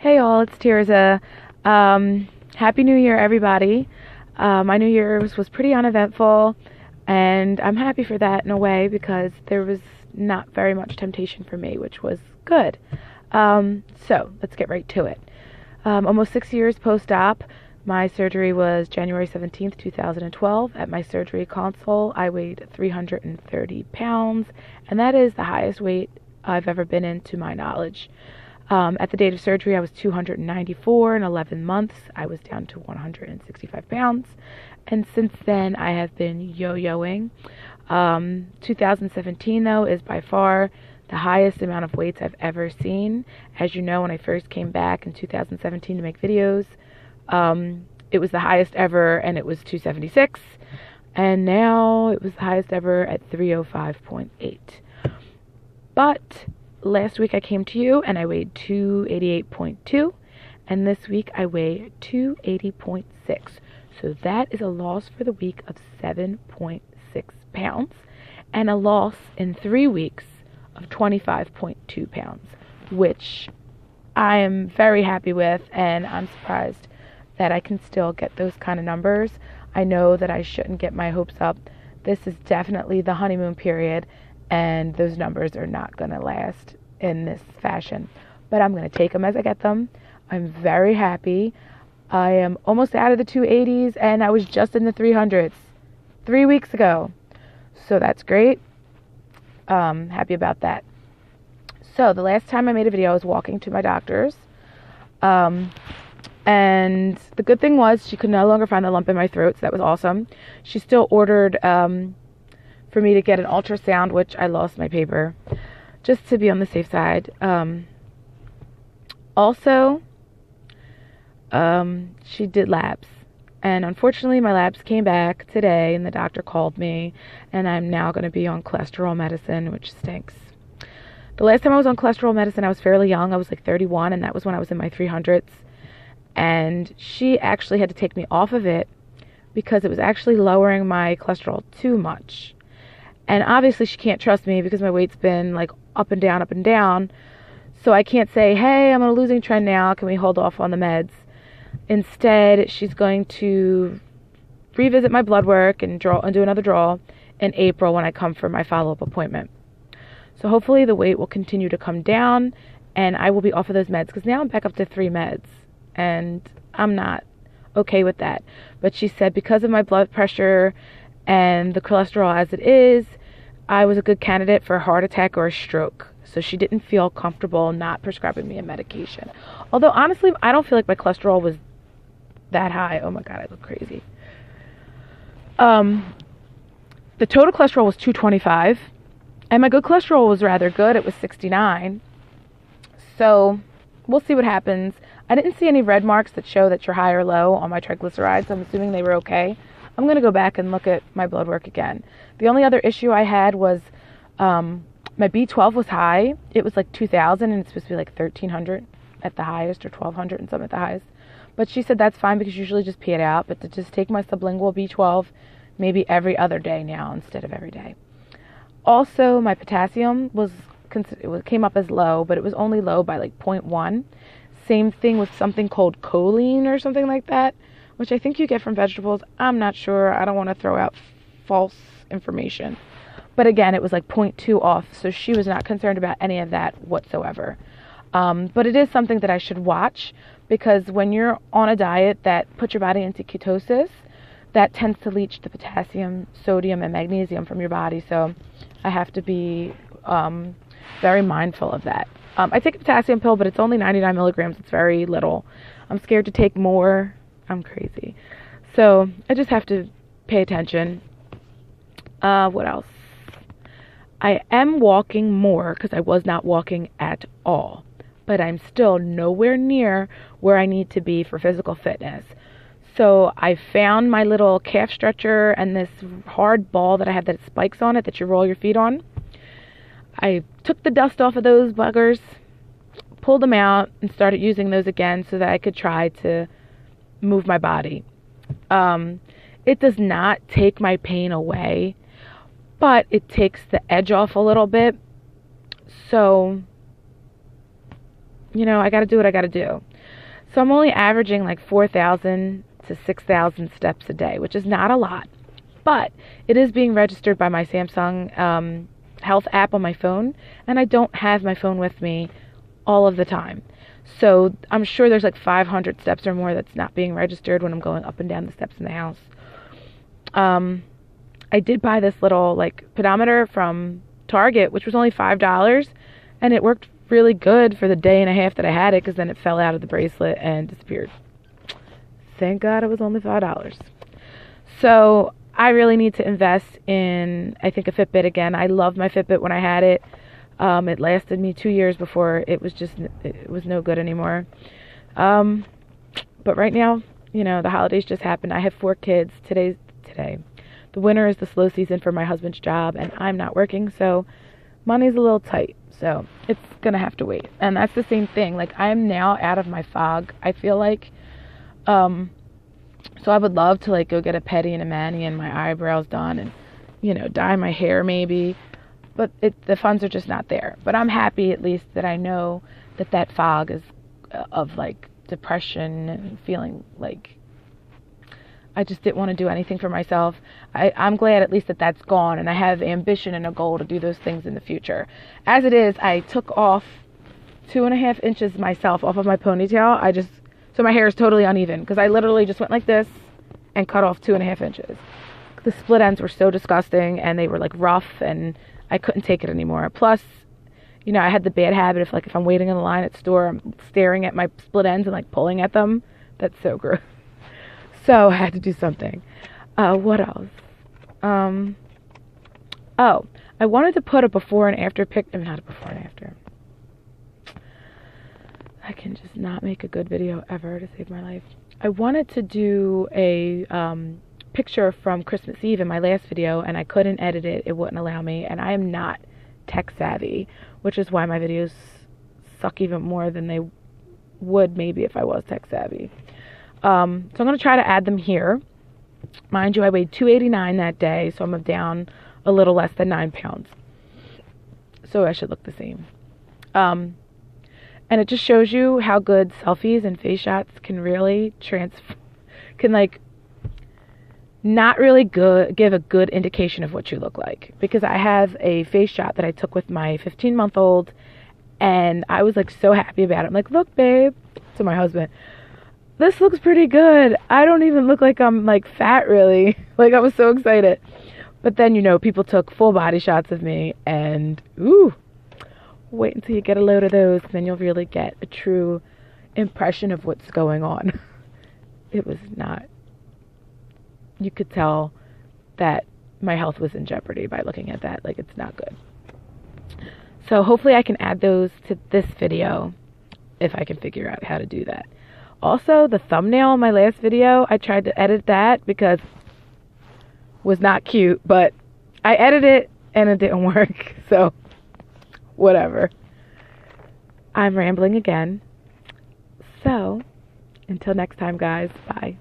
Hey all, it's Tirza. Happy New Year, everybody. My New Year's was pretty uneventful, and I'm happy for that in a way because there was not very much temptation for me, which was good. So let's get right to it. Almost 6 years post-op. My surgery was January 17th, 2012. At my surgery console, I weighed 330 pounds, and that is the highest weight I've ever been in to my knowledge. At the date of surgery, I was 294. In 11 months, I was down to 165 pounds. And since then, I have been yo-yoing. 2017, though, is by far the highest amount of weights I've ever seen. As you know, when I first came back in 2017 to make videos, it was the highest ever, and it was 276. And now it was the highest ever at 305.8. But last week I came to you and I weighed 288.2, and this week I weigh 280.6. So that is a loss for the week of 7.6 pounds and a loss in 3 weeks of 25.2 pounds, which I am very happy with, and I'm surprised that I can still get those kind of numbers. I know that I shouldn't get my hopes up. This is definitely the honeymoon period, and those numbers are not going to last in this fashion. But I'm going to take them as I get them. I'm very happy. I am almost out of the 280s, and I was just in the 300s 3 weeks ago. So that's great. Happy about that. So the last time I made a video, I was walking to my doctor's. And the good thing was she could no longer find the lump in my throat, so that was awesome. She still ordered for me to get an ultrasound, which I lost my paper, just to be on the safe side. Also, she did labs. And unfortunately, my labs came back today, and the doctor called me, and I'm now going to be on cholesterol medicine, which stinks. The last time I was on cholesterol medicine, I was fairly young. I was like 31, and that was when I was in my 300s. And she actually had to take me off of it because it was actually lowering my cholesterol too much. And obviously she can't trust me because my weight's been like up and down, up and down. So I can't say, hey, I'm on a losing trend now. Can we hold off on the meds? Instead, she's going to revisit my blood work and do another draw in April when I come for my follow-up appointment. So hopefully the weight will continue to come down and I will be off of those meds, because now I'm back up to 3 meds. And I'm not okay with that. But she said because of my blood pressure and the cholesterol as it is, I was a good candidate for a heart attack or a stroke. So she didn't feel comfortable not prescribing me a medication. Although, honestly, I don't feel like my cholesterol was that high. Oh, my God, I look crazy. The total cholesterol was 225. And my good cholesterol was rather good. It was 69. So we'll see what happens. I didn't see any red marks that show that you're high or low on my triglycerides. I'm assuming they were okay. I'm going to go back and look at my blood work again. The only other issue I had was my B12 was high. It was like 2,000, and it's supposed to be like 1,300 at the highest, or 1,200 and some at the highest. But she said that's fine because usually just pee it out. But to just take my sublingual B12 maybe every other day now instead of every day. Also, my potassium came up as low, but it was only low by like 0.1. Same thing with something called choline or something like that, which I think you get from vegetables. I'm not sure. I don't want to throw out false information. But again, it was like 0.2 off, so she was not concerned about any of that whatsoever. But it is something that I should watch, because when you're on a diet that puts your body into ketosis, that tends to leach the potassium, sodium, and magnesium from your body. So I have to be very mindful of that. I take a potassium pill, but it's only 99 milligrams. It's very little. I'm scared to take more. I'm crazy. So I just have to pay attention. What else? I am walking more because I was not walking at all. But I'm still nowhere near where I need to be for physical fitness. So I found my little calf stretcher and this hard ball that I have that spikes on it that you roll your feet on. I took the dust off of those buggers, pulled them out, and started using those again so that I could try to move my body. It does not take my pain away, but it takes the edge off a little bit. So, I got to do what I got to do. So I'm only averaging like 4,000 to 6,000 steps a day, which is not a lot. But it is being registered by my Samsung Health app on my phone, and I don't have my phone with me all of the time. So I'm sure there's like 500 steps or more that's not being registered when I'm going up and down the steps in the house. I did buy this little like pedometer from Target, which was only $5, and it worked really good for the day and a half that I had it, because then it fell out of the bracelet and disappeared. Thank God it was only $5. So I really need to invest in, I think, a Fitbit again. I loved my Fitbit when I had it. It lasted me 2 years before it was no good anymore. But right now, you know, the holidays just happened. I have 4 kids. Today. The winter is the slow season for my husband's job, and I'm not working, so money's a little tight. So it's going to have to wait. And that's the same thing. Like, I'm now out of my fog, I feel like. So I would love to like go get a pedi and a mani and my eyebrows done and, you know, dye my hair maybe. But the funds are just not there. But I'm happy at least that I know that fog is of like depression and feeling like I just didn't want to do anything for myself. I'm glad at least that that's gone, and I have ambition and a goal to do those things in the future. As it is, I took off 2.5 inches myself off of my ponytail. So my hair is totally uneven, because I literally just went like this and cut off 2.5 inches. The split ends were so disgusting, and they were like rough, and I couldn't take it anymore. Plus, you know, I had the bad habit of like, if I'm waiting in the line at the store, I'm staring at my split ends and like pulling at them. That's so gross. So I had to do something. What else? Oh, I wanted to put a before and after not a before and after. I can just not make a good video ever to save my life. I wanted to do a picture from Christmas Eve in my last video, and I couldn't edit it. It wouldn't allow me, and I am not tech savvy, which is why my videos suck even more than they would maybe if I was tech savvy. So I'm going to try to add them here. Mind you, I weighed 289 that day, so I'm down a little less than 9 pounds. So I should look the same. And it just shows you how good selfies and face shots can really not really give a good indication of what you look like. Because I have a face shot that I took with my 15-month-old, and I was like so happy about it. I'm like, look, babe, to my husband, this looks pretty good. I don't even look like I'm like fat really. Like, I was so excited. But then, you know, people took full body shots of me, and ooh, wait until you get a load of those, then you'll really get a true impression of what's going on. It was not. You could tell that my health was in jeopardy by looking at that. Like, it's not good. So hopefully I can add those to this video if I can figure out how to do that. Also, the thumbnail in my last video, I tried to edit that because it was not cute, but I edited it and it didn't work. So, whatever. I'm rambling again. So, until next time, guys. Bye.